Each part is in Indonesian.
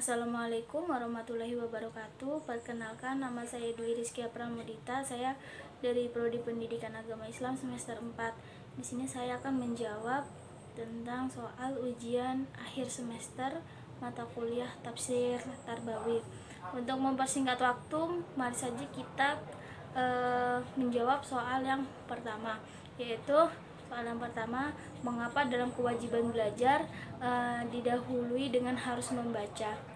Assalamualaikum warahmatullahi wabarakatuh. Perkenalkan, nama saya Dwi Rizkia Pramudita. Saya dari Prodi Pendidikan Agama Islam semester 4. Di sini saya akan menjawab tentang soal ujian akhir semester mata kuliah Tafsir Tarbawi. Untuk mempersingkat waktu, mari saja kita menjawab soal yang pertama, yaitu soal yang pertama, mengapa dalam kewajiban belajar didahului dengan harus membaca?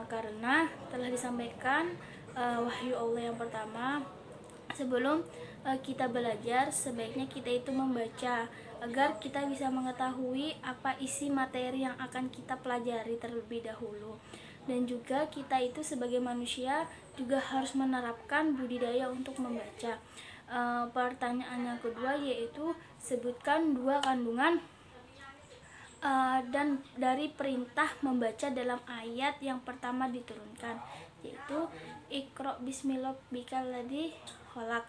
Karena telah disampaikan wahyu Allah yang pertama, sebelum kita belajar sebaiknya kita itu membaca agar kita bisa mengetahui apa isi materi yang akan kita pelajari terlebih dahulu. Dan juga kita itu sebagai manusia juga harus menerapkan budidaya untuk membaca. Pertanyaan yang kedua yaitu sebutkan dua kandungan dan dari perintah membaca dalam ayat yang pertama diturunkan, yaitu Iqra bismillahirrahmanirrahim ladzi khalaq,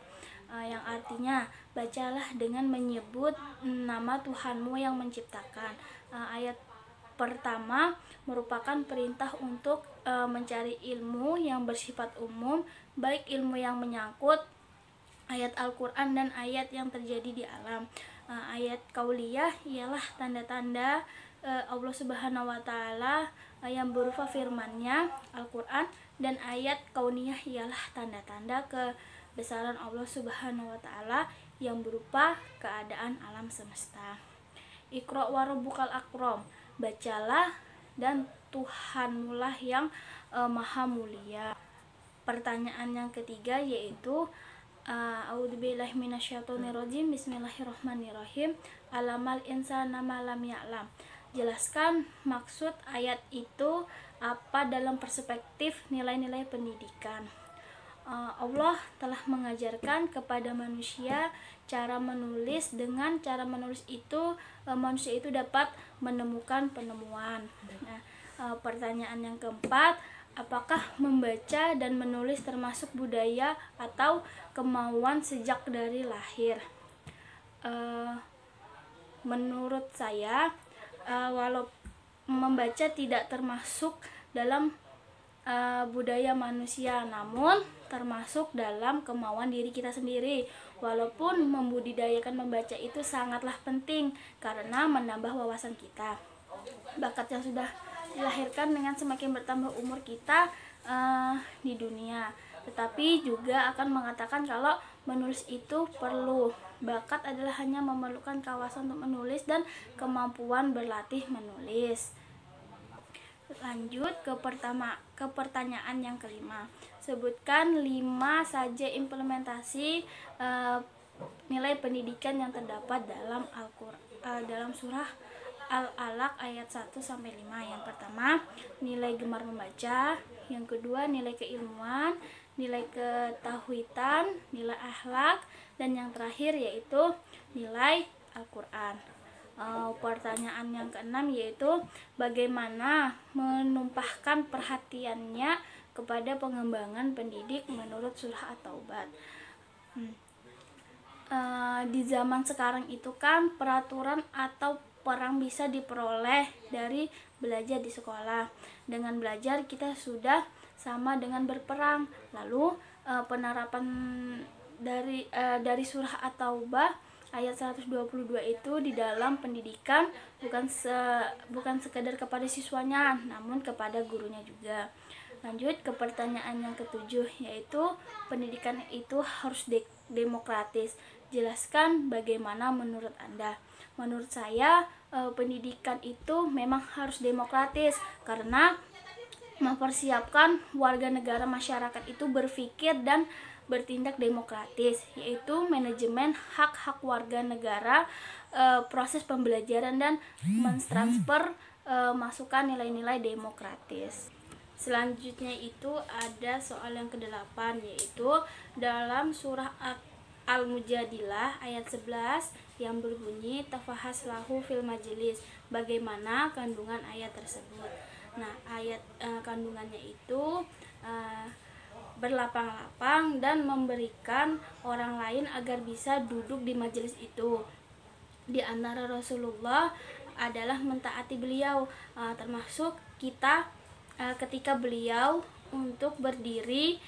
yang artinya bacalah dengan menyebut nama Tuhanmu yang menciptakan. Ayat pertama merupakan perintah untuk mencari ilmu yang bersifat umum, baik ilmu yang menyangkut ayat Al-Quran dan ayat yang terjadi di alam. Ayat kauliyah ialah tanda-tanda Allah Subhanahu wa Ta'ala yang berupa firman-Nya Al-Quran, dan ayat kauniyah ialah tanda-tanda kebesaran Allah Subhanahu wa Ta'ala yang berupa keadaan alam semesta. Iqra wa rabbukal akram, bacalah dan Tuhanmulah yang maha mulia. Pertanyaan yang ketiga yaitu A'udzubillahi minasyaitonirrajim. Bismillahirrahmanirrahim. Alamal insana ma lam ya'lam. Jelaskan maksud ayat itu apa dalam perspektif nilai-nilai pendidikan. Allah telah mengajarkan kepada manusia cara menulis. Dengan cara menulis itu manusia itu dapat menemukan penemuan. Pertanyaan yang keempat, apakah membaca dan menulis termasuk budaya atau kemauan sejak dari lahir? Menurut saya, walau membaca tidak termasuk dalam budaya manusia, namun termasuk dalam kemauan diri kita sendiri. Walaupun membudidayakan membaca itu sangatlah penting karena menambah wawasan kita. Bakat yang sudah dilahirkan dengan semakin bertambah umur kita di dunia, tetapi juga akan mengatakan kalau menulis itu perlu. Bakat adalah hanya memerlukan kawasan untuk menulis dan kemampuan berlatih menulis. Lanjut ke pertanyaan yang kelima. Sebutkan 5 saja implementasi nilai pendidikan yang terdapat dalam Al-Qur'an, dalam surah Al-Alaq ayat 1-5. Yang pertama, nilai gemar membaca. Yang kedua, nilai keilmuan, nilai ketauhidan, nilai akhlak, dan yang terakhir yaitu nilai Al-Qur'an. Pertanyaan yang keenam yaitu bagaimana menumpahkan perhatiannya kepada pengembangan pendidik menurut surah At-Taubah. Di zaman sekarang itu kan peraturan atau perang bisa diperoleh dari belajar di sekolah. Dengan belajar kita sudah sama dengan berperang. Lalu penerapan dari surah At-Taubah ayat 122 itu di dalam pendidikan bukan sekedar kepada siswanya, namun kepada gurunya juga. Lanjut ke pertanyaan yang ketujuh, yaitu pendidikan itu harus demokratis. Jelaskan bagaimana menurut Anda. Menurut saya pendidikan itu memang harus demokratis karena mempersiapkan warga negara masyarakat itu berpikir dan bertindak demokratis, yaitu manajemen hak-hak warga negara, proses pembelajaran dan mentransfer masukan nilai-nilai demokratis. Selanjutnya itu ada soal yang ke-8, yaitu dalam surah Al-Mujadilah ayat 11 yang berbunyi tafahas lahu fil majlis. Bagaimana kandungan ayat tersebut? Nah, ayat kandungannya itu berlapang-lapang dan memberikan orang lain agar bisa duduk di majelis itu. Di antara Rasulullah adalah mentaati beliau, termasuk kita ketika beliau untuk berdiri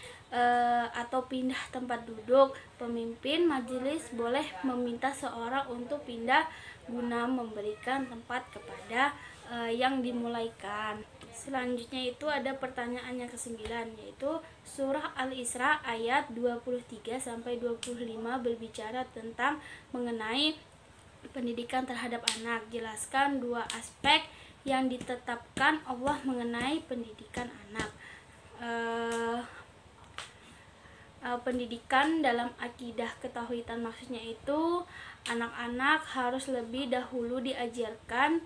atau pindah tempat duduk, pemimpin majelis boleh meminta seorang untuk pindah guna memberikan tempat kepada yang dimulaikan. Selanjutnya itu ada pertanyaan yang ke-9, yaitu surah Al-Isra ayat 23 sampai 25 berbicara tentang mengenai pendidikan terhadap anak. Jelaskan 2 aspek yang ditetapkan Allah mengenai pendidikan anak. Pendidikan dalam akidah ketauhidan, maksudnya itu anak-anak harus lebih dahulu diajarkan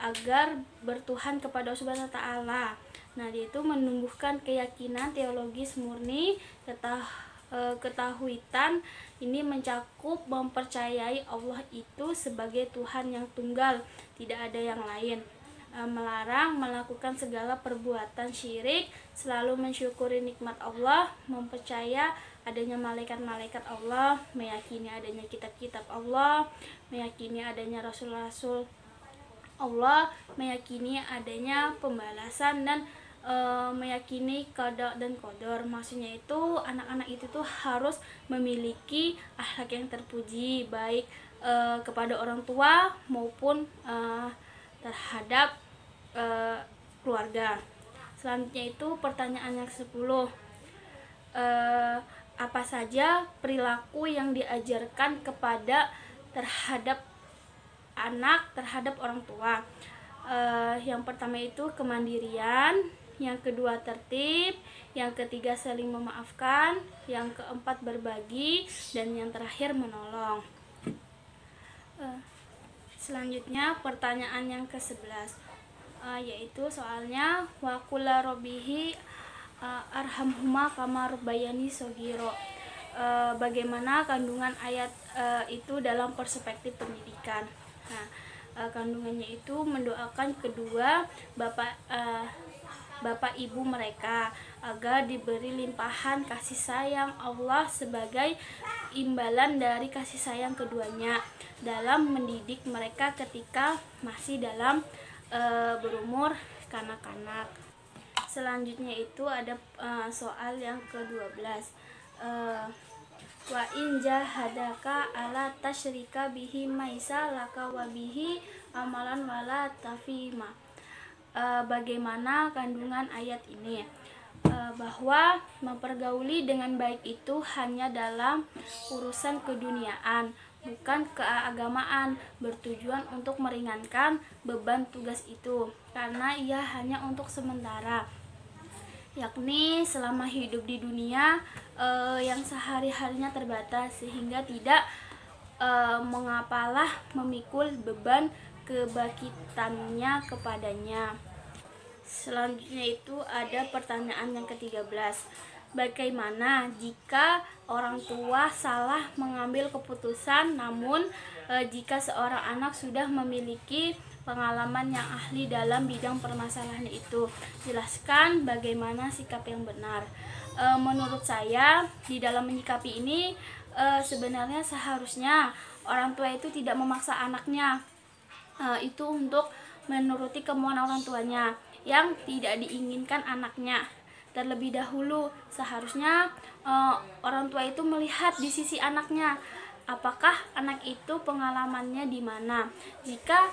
agar bertuhan kepada Allah Subhanahu wa taala. Nah, yaitu menumbuhkan keyakinan teologis murni. Ketauhidan ini mencakup mempercayai Allah itu sebagai Tuhan yang tunggal, tidak ada yang lain. Melarang melakukan segala perbuatan syirik, selalu mensyukuri nikmat Allah, mempercaya adanya malaikat-malaikat Allah, meyakini adanya kitab-kitab Allah, meyakini adanya rasul-rasul Allah, meyakini adanya pembalasan, dan meyakini qada dan qadar. Maksudnya itu anak-anak itu tuh harus memiliki akhlak yang terpuji, baik kepada orang tua maupun terhadap keluarga. Selanjutnya itu pertanyaan yang ke-10, apa saja perilaku yang diajarkan kepada terhadap anak terhadap orang tua. Yang pertama itu kemandirian, yang kedua tertib, yang ketiga saling memaafkan, yang keempat berbagi, dan yang terakhir menolong. Selanjutnya pertanyaan yang ke-11, yaitu soalnya wa qula rabbihi arhamhuma kama rabbayani shogiro. Bagaimana kandungan ayat itu dalam perspektif pendidikan. Nah, kandungannya itu mendoakan kedua bapak ibu mereka agar diberi limpahan kasih sayang Allah sebagai imbalan dari kasih sayang keduanya dalam mendidik mereka ketika masih dalam berumur kanak-kanak. Selanjutnya itu ada soal yang ke-12, wa in jahadaka ala tasyrika bihi maisa laka wa bihi amalan wala tafima. Bagaimana kandungan ayat ini? Bahwa mempergauli dengan baik itu hanya dalam urusan keduniaan, bukan keagamaan, bertujuan untuk meringankan beban tugas itu, karena ia hanya untuk sementara, yakni selama hidup di dunia yang sehari-harinya terbatas, sehingga tidak mengapalah memikul beban kebangkitannya kepadanya. Selanjutnya itu ada pertanyaan yang ke-13, bagaimana jika orang tua salah mengambil keputusan, namun jika seorang anak sudah memiliki pengalaman yang ahli dalam bidang permasalahan itu? Jelaskan bagaimana sikap yang benar. Menurut saya di dalam menyikapi ini sebenarnya seharusnya orang tua itu tidak memaksa anaknya itu untuk menuruti kemauan orang tuanya yang tidak diinginkan anaknya. Terlebih dahulu seharusnya orang tua itu melihat di sisi anaknya, apakah anak itu pengalamannya di mana. Jika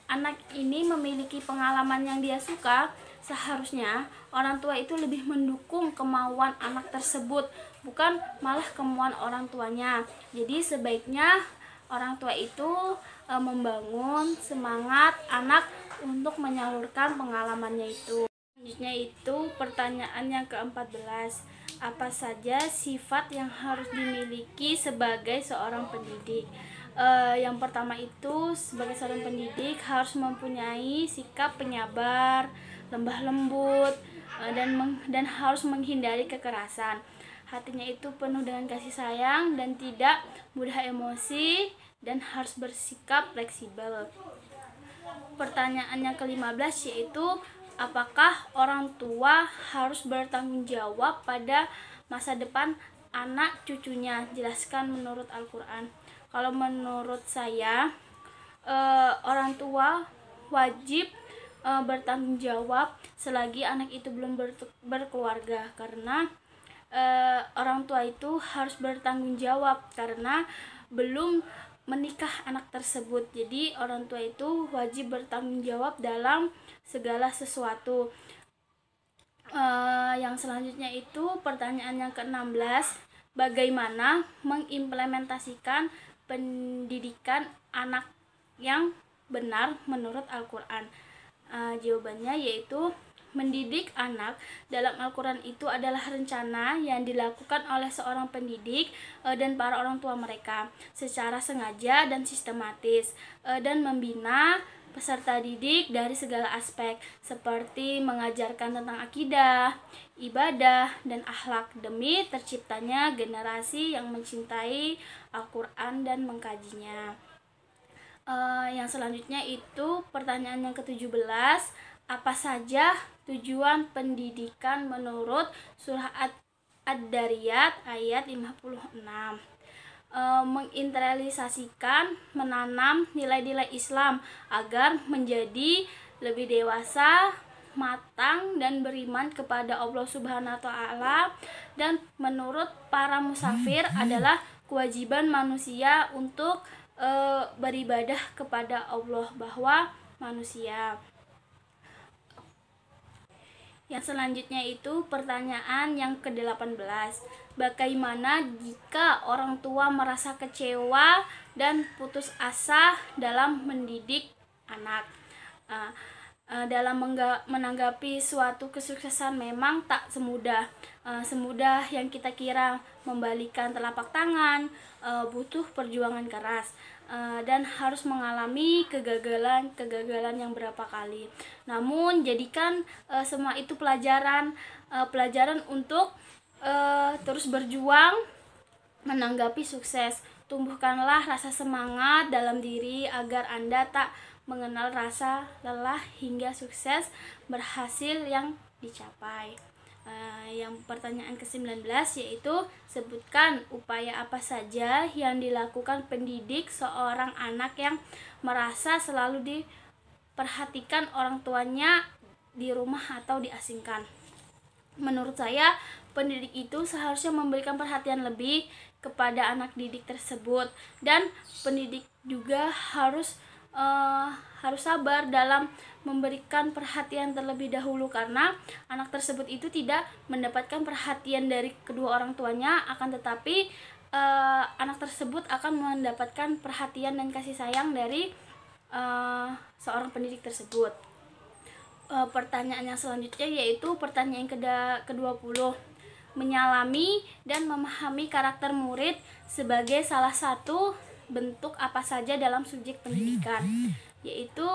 anak ini memiliki pengalaman yang dia suka, seharusnya orang tua itu lebih mendukung kemauan anak tersebut, bukan malah kemauan orang tuanya. Jadi sebaiknya orang tua itu membangun semangat anak untuk menyalurkan pengalamannya itu. Selanjutnya itu pertanyaan yang ke-14, apa saja sifat yang harus dimiliki sebagai seorang pendidik? Yang pertama itu sebagai seorang pendidik harus mempunyai sikap penyabar, lembah lembut, dan harus menghindari kekerasan. Hatinya itu penuh dengan kasih sayang dan tidak mudah emosi, dan harus bersikap fleksibel. Pertanyaan yang ke-15 yaitu apakah orang tua harus bertanggung jawab pada masa depan anak cucunya? Jelaskan menurut Al-Quran. Kalau menurut saya orang tua wajib bertanggung jawab selagi anak itu belum berkeluarga, karena orang tua itu harus bertanggung jawab karena belum menikah anak tersebut. Jadi orang tua itu wajib bertanggung jawab dalam segala sesuatu. Yang selanjutnya itu pertanyaan yang ke-16, bagaimana mengimplementasikan pendidikan anak yang benar menurut Al-Quran? Jawabannya yaitu mendidik anak dalam Al-Quran itu adalah rencana yang dilakukan oleh seorang pendidik dan para orang tua mereka secara sengaja dan sistematis, dan membina peserta didik dari segala aspek seperti mengajarkan tentang akidah, ibadah, dan akhlak demi terciptanya generasi yang mencintai Al-Quran dan mengkajinya. Yang selanjutnya itu pertanyaan yang ke-17, apa saja tujuan pendidikan menurut surah Ad-Dariyat ayat 56? Menginternalisasikan, menanam nilai-nilai Islam agar menjadi lebih dewasa, matang, dan beriman kepada Allah Subhanahu wa Ta'ala. Dan menurut para musafir adalah kewajiban manusia untuk beribadah kepada Allah bahwa manusia. Yang selanjutnya itu pertanyaan yang ke-18, bagaimana jika orang tua merasa kecewa dan putus asa dalam mendidik anak? Dalam menanggapi suatu kesuksesan memang tak semudah yang kita kira. Membalikan telapak tangan butuh perjuangan keras, dan harus mengalami kegagalan yang berapa kali. Namun jadikan semua itu pelajaran untuk terus berjuang menanggapi sukses. Tumbuhkanlah rasa semangat dalam diri agar Anda tak mengenal rasa lelah hingga sukses berhasil yang dicapai. Yang pertanyaan ke-19 yaitu sebutkan upaya apa saja yang dilakukan pendidik seorang anak yang merasa selalu diperhatikan orang tuanya di rumah atau diasingkan. Menurut saya, pendidik itu seharusnya memberikan perhatian lebih kepada anak didik tersebut, dan pendidik juga harus sabar dalam memberikan perhatian terlebih dahulu, karena anak tersebut itu tidak mendapatkan perhatian dari kedua orang tuanya, akan tetapi anak tersebut akan mendapatkan perhatian dan kasih sayang dari seorang pendidik tersebut. Pertanyaan yang selanjutnya yaitu pertanyaan ke-20, menyalami dan memahami karakter murid sebagai salah satu bentuk apa saja dalam subjek pendidikan, yaitu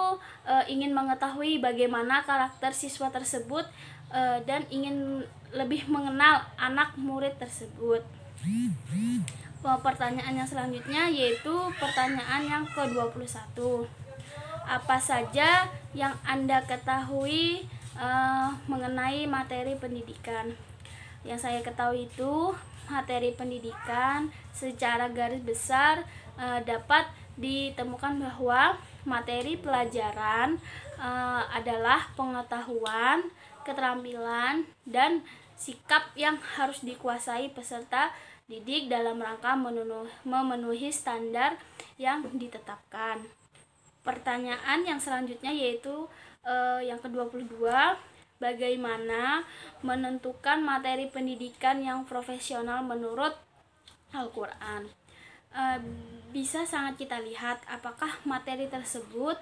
ingin mengetahui bagaimana karakter siswa tersebut dan ingin lebih mengenal anak murid tersebut. Pertanyaan yang selanjutnya yaitu pertanyaan yang ke-21, apa saja yang Anda ketahui mengenai materi pendidikan? Yang saya ketahui itu materi pendidikan secara garis besar dapat ditemukan bahwa materi pelajaran adalah pengetahuan, keterampilan, dan sikap yang harus dikuasai peserta didik dalam rangka memenuhi standar yang ditetapkan. Pertanyaan yang selanjutnya yaitu yang ke-22, bagaimana menentukan materi pendidikan yang profesional menurut Al-Quran? Bisa sangat kita lihat apakah materi tersebut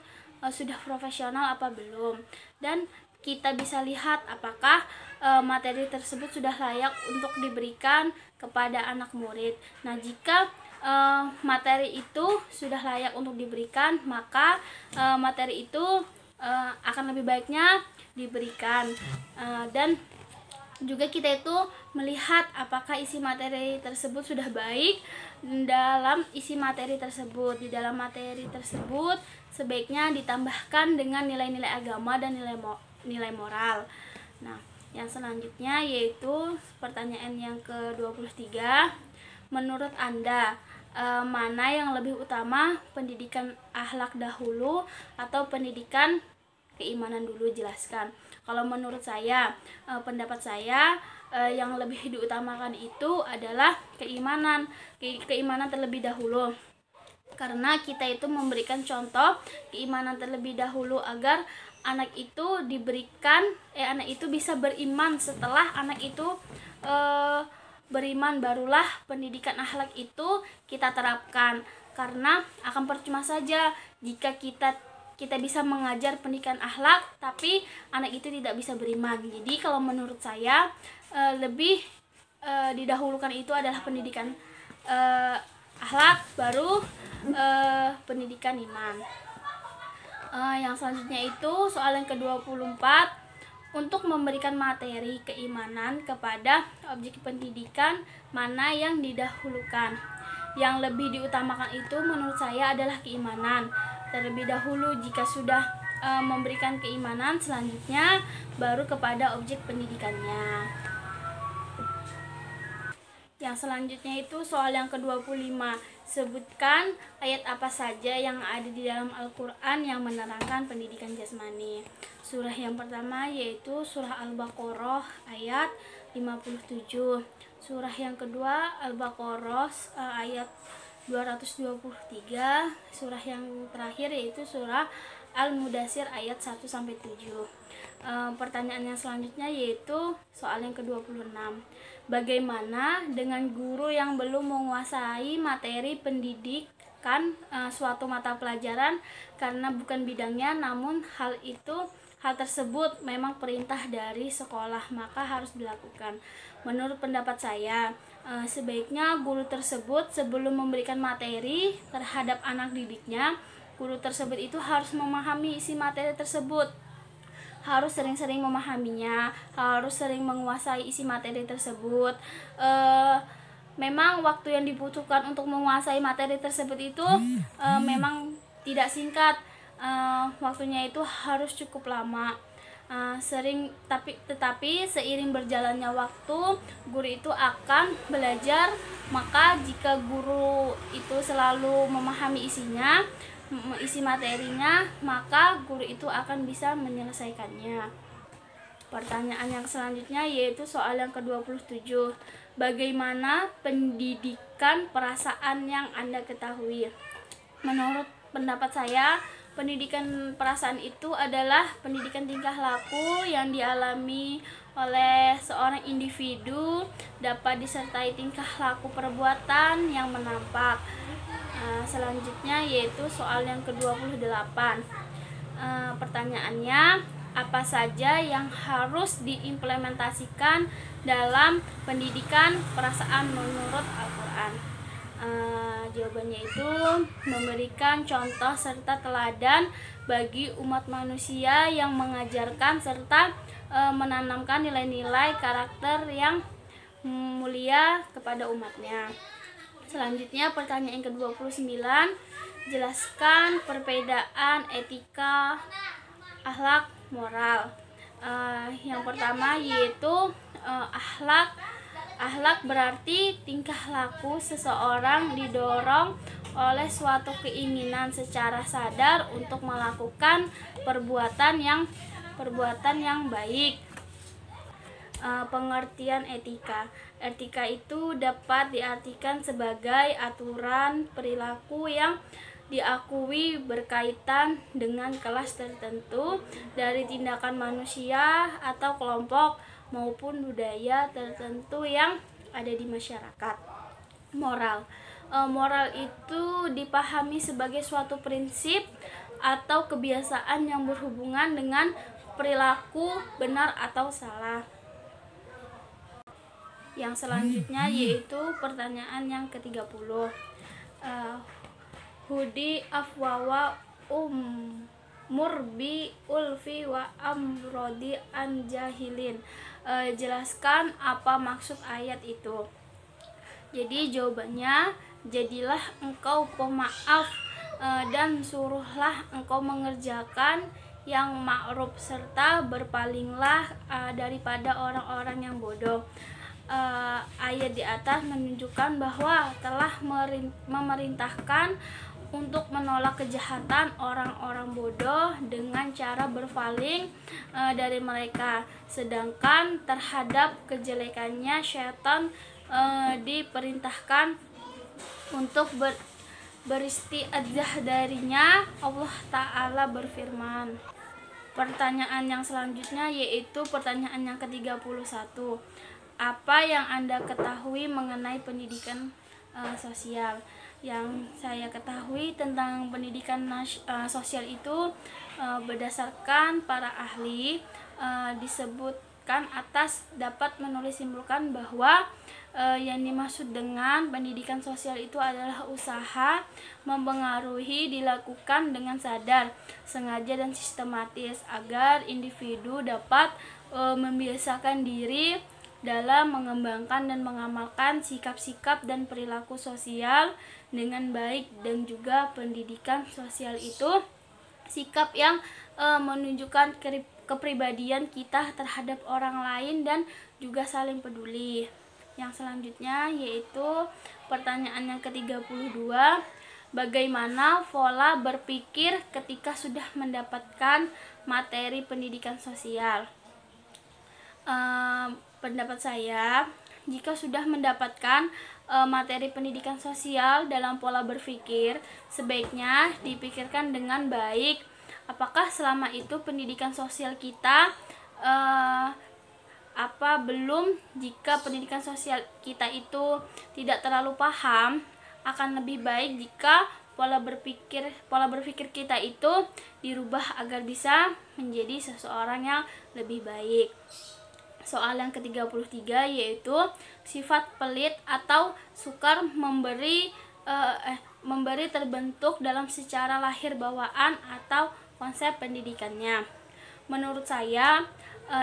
sudah profesional apa belum, dan kita bisa lihat apakah materi tersebut sudah layak untuk diberikan kepada anak murid. Nah, jika materi itu sudah layak untuk diberikan, maka materi itu akan lebih baiknya diberikan, dan juga kita itu melihat apakah isi materi tersebut sudah baik. Dalam isi materi tersebut, di dalam materi tersebut sebaiknya ditambahkan dengan nilai-nilai agama dan nilai moral. Nah, yang selanjutnya yaitu pertanyaan yang ke-23, menurut Anda mana yang lebih utama, pendidikan akhlak dahulu atau pendidikan keimanan dulu, jelaskan. Kalau menurut saya, pendapat saya, yang lebih diutamakan itu adalah keimanan terlebih dahulu, karena kita itu memberikan contoh keimanan terlebih dahulu agar anak itu anak itu bisa beriman. Setelah anak itu beriman, barulah pendidikan akhlak itu kita terapkan, karena akan percuma saja jika kita bisa mengajar pendidikan akhlak tapi anak itu tidak bisa beriman. Jadi kalau menurut saya, lebih didahulukan itu adalah pendidikan akhlak, baru pendidikan iman. Yang selanjutnya itu soal yang ke-24, untuk memberikan materi keimanan kepada objek pendidikan, mana yang didahulukan? Yang lebih diutamakan itu menurut saya adalah keimanan terlebih dahulu. Jika sudah memberikan keimanan, selanjutnya baru kepada objek pendidikannya. Yang selanjutnya itu soal yang ke-25, sebutkan ayat apa saja yang ada di dalam Al-Quran yang menerangkan pendidikan jasmani. Surah yang pertama yaitu surah Al-Baqarah ayat 57. Surah yang kedua Al-Baqarah ayat 223. Surah yang terakhir yaitu surah Al-Mudassir ayat 1-7. Pertanyaan yang selanjutnya yaitu soal yang ke-26. Bagaimana dengan guru yang belum menguasai materi pendidikan suatu mata pelajaran karena bukan bidangnya, namun hal tersebut memang perintah dari sekolah, maka harus dilakukan. Menurut pendapat saya, sebaiknya guru tersebut sebelum memberikan materi terhadap anak didiknya, guru tersebut itu harus memahami isi materi tersebut, harus sering-sering memahaminya, harus sering menguasai isi materi tersebut. Memang waktu yang dibutuhkan untuk menguasai materi tersebut itu memang tidak singkat, waktunya itu harus cukup lama. Tetapi seiring berjalannya waktu, guru itu akan belajar. Maka jika guru itu selalu memahami isi materinya, maka guru itu akan bisa menyelesaikannya. Pertanyaan yang selanjutnya yaitu soal yang ke-27. Bagaimana pendidikan perasaan yang Anda ketahui? Menurut pendapat saya, pendidikan perasaan itu adalah pendidikan tingkah laku yang dialami oleh seorang individu, dapat disertai tingkah laku perbuatan yang menampak. Selanjutnya yaitu soal yang ke-28. Pertanyaannya, apa saja yang harus diimplementasikan dalam pendidikan perasaan menurut Al-Quran? Jawabannya itu memberikan contoh serta teladan bagi umat manusia yang mengajarkan serta menanamkan nilai-nilai karakter yang mulia kepada umatnya. Selanjutnya pertanyaan yang ke-29, jelaskan perbedaan etika, akhlak, moral. Yang pertama yaitu akhlak berarti tingkah laku seseorang didorong oleh suatu keinginan secara sadar untuk melakukan perbuatan yang baik. Pengertian etika itu dapat diartikan sebagai aturan perilaku yang diakui berkaitan dengan kelas tertentu dari tindakan manusia atau kelompok maupun budaya tertentu yang ada di masyarakat. Moral itu dipahami sebagai suatu prinsip atau kebiasaan yang berhubungan dengan perilaku benar atau salah. Yang selanjutnya yaitu pertanyaan yang ke-30. Hudi afwawa murbi ulfi wa amrodi anjahilin. Jelaskan apa maksud ayat itu. Jadi jawabannya, jadilah engkau pemaaf dan suruhlah engkau mengerjakan yang ma'ruf serta berpalinglah daripada orang-orang yang bodoh. Ayat di atas menunjukkan bahwa telah memerintahkan untuk menolak kejahatan orang-orang bodoh dengan cara berpaling dari mereka, sedangkan terhadap kejelekannya syaitan diperintahkan untuk beristiadzah darinya. Allah Ta'ala berfirman. Pertanyaan yang selanjutnya yaitu pertanyaan yang ke-31. Apa yang Anda ketahui mengenai pendidikan sosial? Yang saya ketahui tentang pendidikan sosial itu berdasarkan para ahli disebutkan atas dapat menulis simpulkan bahwa yang dimaksud dengan pendidikan sosial itu adalah usaha mempengaruhi dilakukan dengan sadar, sengaja dan sistematis agar individu dapat membiasakan diri dalam mengembangkan dan mengamalkan sikap-sikap dan perilaku sosial dengan baik. Dan juga pendidikan sosial itu sikap yang menunjukkan kepribadian kita terhadap orang lain dan juga saling peduli. Yang selanjutnya yaitu pertanyaan yang ke-32. Bagaimana pola berpikir ketika sudah mendapatkan materi pendidikan sosial? Pendapat saya, jika sudah mendapatkan materi pendidikan sosial dalam pola berpikir, sebaiknya dipikirkan dengan baik. Apakah selama itu pendidikan sosial kita belum? Jika pendidikan sosial kita itu tidak terlalu paham, akan lebih baik jika pola berpikir kita itu dirubah agar bisa menjadi seseorang yang lebih baik. Soal yang ke-33 yaitu sifat pelit atau sukar memberi terbentuk dalam secara lahir bawaan atau konsep pendidikannya. Menurut saya,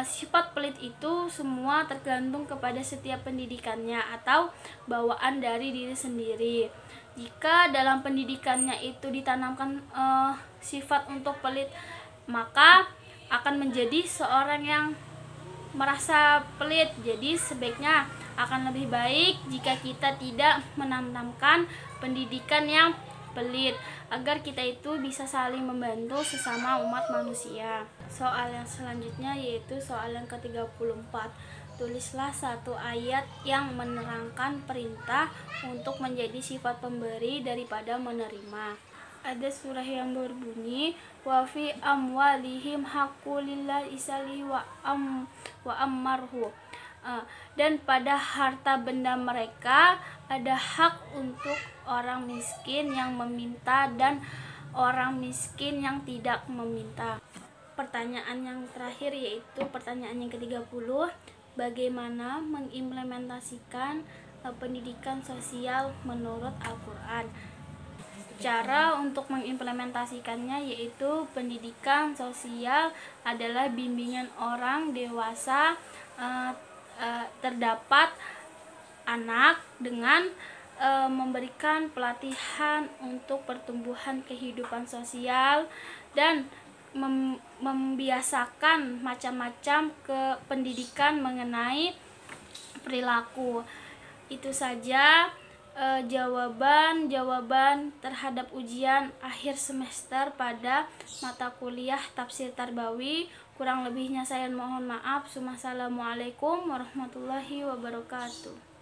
sifat pelit itu semua tergantung kepada setiap pendidikannya atau bawaan dari diri sendiri. Jika dalam pendidikannya itu ditanamkan sifat untuk pelit, maka akan menjadi seorang yang merasa pelit. Jadi sebaiknya akan lebih baik jika kita tidak menanamkan pendidikan yang pelit, agar kita itu bisa saling membantu sesama umat manusia. Soal yang selanjutnya yaitu soal yang ke-34. Tulislah satu ayat yang menerangkan perintah untuk menjadi sifat pemberi daripada menerima. Ada surah yang berbunyi wa fi amwalihim haqqul lillahi isalihi wa ammarhu. Dan pada harta benda mereka ada hak untuk orang miskin yang meminta dan orang miskin yang tidak meminta. Pertanyaan yang terakhir yaitu pertanyaan yang ke-30. Bagaimana mengimplementasikan pendidikan sosial menurut Al-Quran? Cara untuk mengimplementasikannya yaitu pendidikan sosial adalah bimbingan orang dewasa terdapat anak dengan memberikan pelatihan untuk pertumbuhan kehidupan sosial dan membiasakan macam-macam pendidikan mengenai perilaku. Itu saja jawaban terhadap ujian akhir semester pada mata kuliah Tafsir Tarbawi. Kurang lebihnya saya mohon maaf. Wassalamualaikum warahmatullahi wabarakatuh.